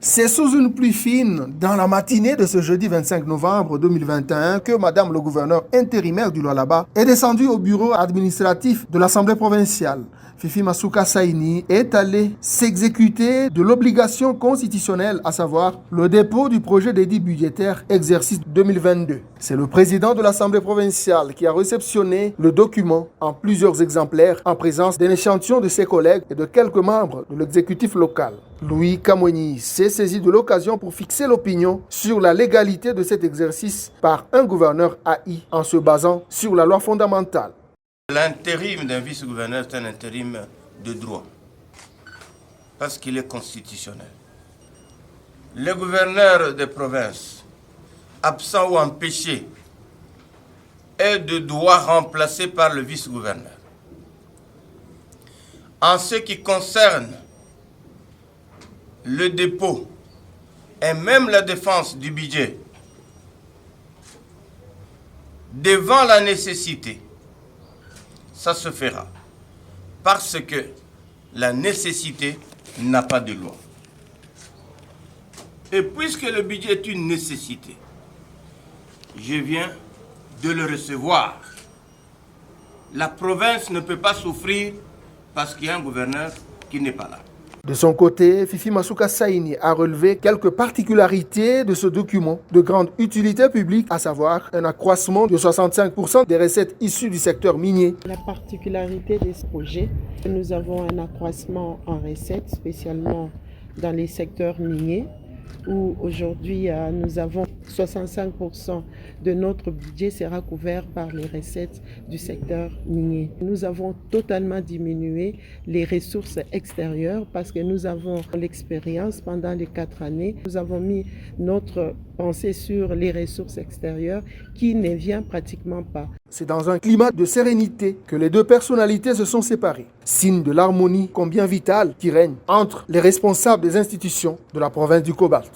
C'est sous une pluie fine, dans la matinée de ce jeudi 25 novembre 2021, que Madame le gouverneur intérimaire du Lualaba est descendue au bureau administratif de l'Assemblée provinciale. Fifi Masuka Saini est allée s'exécuter de l'obligation constitutionnelle, à savoir le dépôt du projet d'édit budgétaire exercice 2022. C'est le président de l'Assemblée provinciale qui a réceptionné le document en plusieurs exemplaires en présence d'un échantillon de ses collègues et de quelques membres de l'exécutif local. Louis Kamweni s'est saisi de l'occasion pour fixer l'opinion sur la légalité de cet exercice par un gouverneur AI en se basant sur la loi fondamentale. L'intérim d'un vice-gouverneur est un intérim de droit, parce qu'il est constitutionnel. Le gouverneur des provinces, absent ou empêché, est de droit remplacé par le vice-gouverneur. En ce qui concerne le dépôt et même la défense du budget, devant la nécessité, ça se fera, parce que la nécessité n'a pas de loi. Et puisque le budget est une nécessité, je viens de le recevoir. La province ne peut pas souffrir parce qu'il y a un gouverneur qui n'est pas là. De son côté, Fifi Masuka Saini a relevé quelques particularités de ce document de grande utilité publique, à savoir un accroissement de 65% des recettes issues du secteur minier. La particularité de ce projet, nous avons un accroissement en recettes, spécialement dans les secteurs miniers, où aujourd'hui nous avons 65% de notre budget sera couvert par les recettes du secteur minier. Nous avons totalement diminué les ressources extérieures parce que nous avons l'expérience pendant les 4 années. Nous avons mis notre pensée sur les ressources extérieures qui ne vient pratiquement pas. C'est dans un climat de sérénité que les deux personnalités se sont séparées, signe de l'harmonie combien vitale qui règne entre les responsables des institutions de la province du Cobalt.